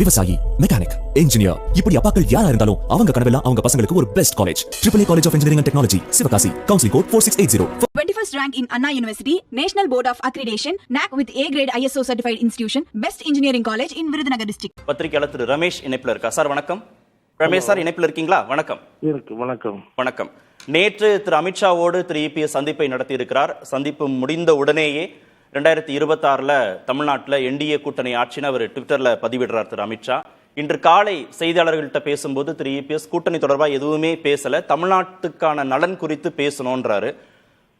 விவசாயி, mechanic, engineer, இப்படி அப்பாக்கள் யாரா இருந்தாலும் அவங்க கனவெல்லாம் அவங்க பசங்களுக்கு ஒரு best college. AAA College of Engineering and Technology, Sivakasi. Counseling code 4680. 21st rank in Anna University, National Board of Accreditation, NAC with A grade ISO certified institution, Best Engineering College in Virudhunagar district. பத்திரிகையாளர் திரு ரமேஷ் இணைப்பில் இருக்கா sir? வணக்கம் Ramesh sir, இணைப்பில் இருக்கீங்களா? வணக்கம். வணக்கம். வணக்கம். நேற்று திரு அமித்ஷாவோடு திரு EPS சந்திப்பை நடத்தி இருக்கிறார். சந்திப்பு முடிந்த உடனேயே 2026 தமிழ்நாட்டில் NDA கூட்டணி ஆட்சின்னு அவர் ட்விட்டர்ல பதிவிடுறார் திரு அமித்ஷா. இன்று காலை செய்தியாளர்கள்ட்ட பேசும்போது திரு EPS கூட்டணி தொடர்பாக எதுவுமே பேசல, தமிழ்நாட்டுக்கான நலன் குறித்து பேசணும்ன்றாரு.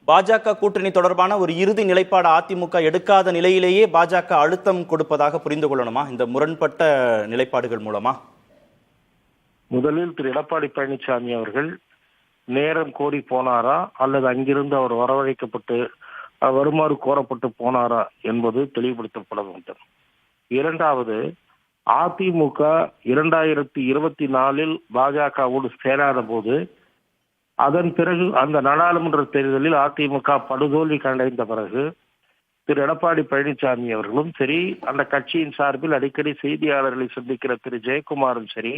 பாஜக கூட்டணி தொடர்பான ஒரு இறுதி நிலைப்பாடு அதிமுக எடுக்காத நிலையிலேயே பாஜக அழுத்தம் கொடுப்பதாக புரிந்து கொள்ளணுமா இந்த முரண்பட்ட நிலைப்பாடுகள் மூலமா? முதலில் திரு எடப்பாடி பழனிசாமி அவர்கள் நேரம் கோரி போனாரா அல்லது அங்கிருந்து அவர் வரவழைக்கப்பட்டு வருமாறு கோரப்பட்டு போனாரா என்பது தெளிவுபடுத்தப்பட வேண்டும். இரண்டாவது, அதிமுக 2024 பாஜகவோடு சேராத போது அதன் பிறகு அந்த நாடாளுமன்ற தேர்தலில் அதிமுக படுதோல்வி கண்டடைந்த பிறகு திரு எடப்பாடி பழனிசாமி அவர்களும் சரி, அந்த கட்சியின் சார்பில் அடிக்கடி செய்தியாளர்களை சந்திக்கிற திரு ஜெயக்குமாரும் சரி,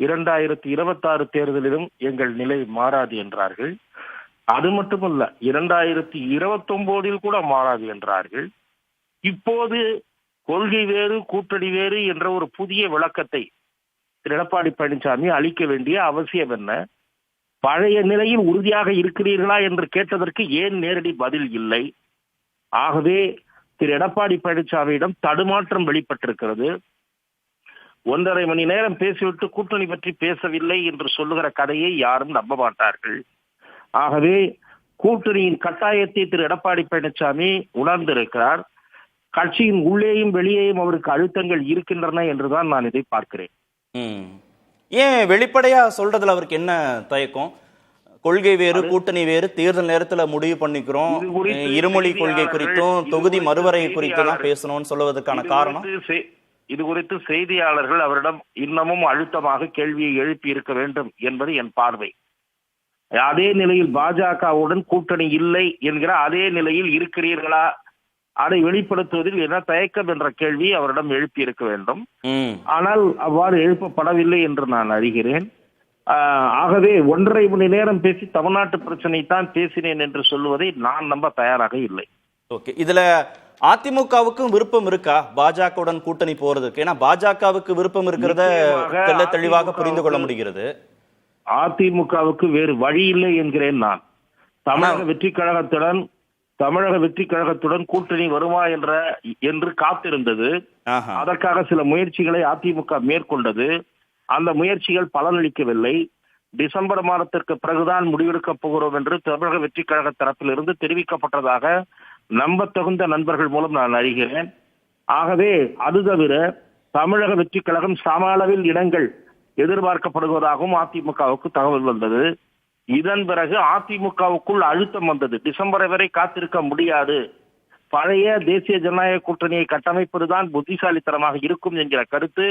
2026 தேர்தலிலும் எங்கள் நிலை மாறாது என்றார்கள். அது மட்டுமல்ல, 2029 கூட மாறாது என்றார்கள். இப்போது கொள்கை வேறு கூட்டணி வேறு என்ற ஒரு புதிய விளக்கத்தை திரு எடப்பாடி பழனிசாமி அளிக்க வேண்டிய அவசியம் என்ன? பழைய நிலையில் உறுதியாக இருக்கிறீர்களா என்று கேட்டதற்கு ஏன் நேரடி பதில் இல்லை? ஆகவே திரு எடப்பாடி பழனிசாமியிடம் தடுமாற்றம் வெளிப்பட்டிருக்கிறது. 1.5 மணி நேரம் பேசிவிட்டு கூட்டணி பற்றி பேசவில்லை என்று சொல்லுகிற கதையை யாரும் நம்ப மாட்டார்கள். ஆகவே கூட்டணியின் கட்டாயத்தை திரு எடப்பாடி பழனிசாமி உணர்ந்திருக்கிறார். கட்சியின் உள்ளேயும் வெளியேயும் அவருக்கு அழுத்தங்கள் இருக்கின்றன என்றுதான் நான் இதை பார்க்கிறேன். ஏன் வெளிப்படையா சொல்றதுல அவருக்கு என்ன தயக்கம்? கொள்கை வேறு கூட்டணி வேறு, தேர்தல் நேரத்துல முடிவு பண்ணிக்கிறோம், இருமொழி கொள்கை குறித்தும் தொகுதி மறுவரை குறித்து தான் பேசணும்னு சொல்லுவதற்கான காரணம்? இது குறித்து செய்தியாளர்கள் அவரிடம் இன்னமும் அழுத்தமாக கேள்வியை எழுப்பி இருக்க வேண்டும் என்பது என் பார்வை. அதே நிலையில் பாஜகவுடன் கூட்டணி இல்லை என்கிற அதே நிலையில் இருக்கிறீர்களா, அதை வெளிப்படுத்துவதில் என்ன தயக்கம் என்ற கேள்வி அவரிடம் எழுப்பி இருக்க வேண்டும். ஆனால் அவ்வாறு எழுப்பப்படவில்லை என்று நான் அறிகிறேன். ஆகவே 1.5 மணி நேரம் பேசி தமிழ்நாட்டு பிரச்சனை தான் பேசினேன் என்று சொல்லுவதை நான் நம்ப தயாராக இல்லை. ஓகே, இதுல அதிமுகவுக்கும் விருப்பம் இருக்கா பாஜகவுடன் கூட்டணி போறதுக்கு? ஏன்னா பாஜகவுக்கு விருப்பம் இருக்கிறத தெளிவாக புரிந்து கொள்ள முடிகிறது. அதிமுகவுக்கு வேறு வழி இல்லை என்கிறேன் நான். தமிழக வெற்றி கழகத்துடன் கூட்டணி வருமா என்று காத்திருந்தது. அதற்காக சில முயற்சிகளை அதிமுக மேற்கொண்டது. அந்த முயற்சிகள் பலனளிக்கவில்லை. டிசம்பர் மாதத்திற்கு பிறகுதான் முடிவெடுக்கப் போகிறோம் என்று தமிழக வெற்றி கழக தரப்பிலிருந்து தெரிவிக்கப்பட்டதாக நம்பத்தகுந்த நண்பர்கள் மூலம் நான் அறிகிறேன். ஆகவே அது தவிர தமிழக வெற்றி கழகம் சம அளவில் இடங்கள் எதிர்பார்க்கப்படுவதாகவும் அதிமுகவுக்கு தகவல் வந்தது. இதன் பிறகு அதிமுகவுக்குள் அழுத்தம் வந்தது. டிசம்பர் வரை காத்திருக்க முடியாது, பழைய தேசிய ஜனநாயக கூட்டணியை கட்டமைப்பதுதான் புத்திசாலித்தனமாக இருக்கும் என்கிற கருத்து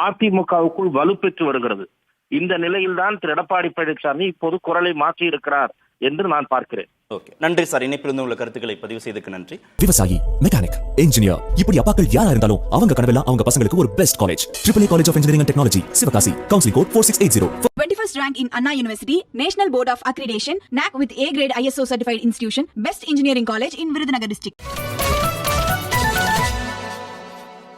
அதிமுகவுக்குள் வலுப்பெற்று வருகிறது. இந்த நிலையில்தான் திரு எடப்பாடி பழனிசாமி இப்போது குரலை மாற்றி இருக்கிறார் என்று நான் பார்க்கிறேன். நன்றி சார், இணைப்பிலிருந்து உள்ள கருத்துக்களை பதிவு செய்ததுக்கு நன்றி. விவசாயி, மெக்கானிக், இன்ஜினியர், இப்படி அப்பாக்கள் யாரா இருந்தாலும் அவங்க கனவெல்லாம் அவங்க பசங்களுக்கு ஒரு best college. AAA College of Engineering and Technology, Sivakasi. Counseling code 4680. 21st rank in Anna University, National Board of Accreditation, NAC with A grade ISO certified institution, Best Engineering College in Virudhunagar district.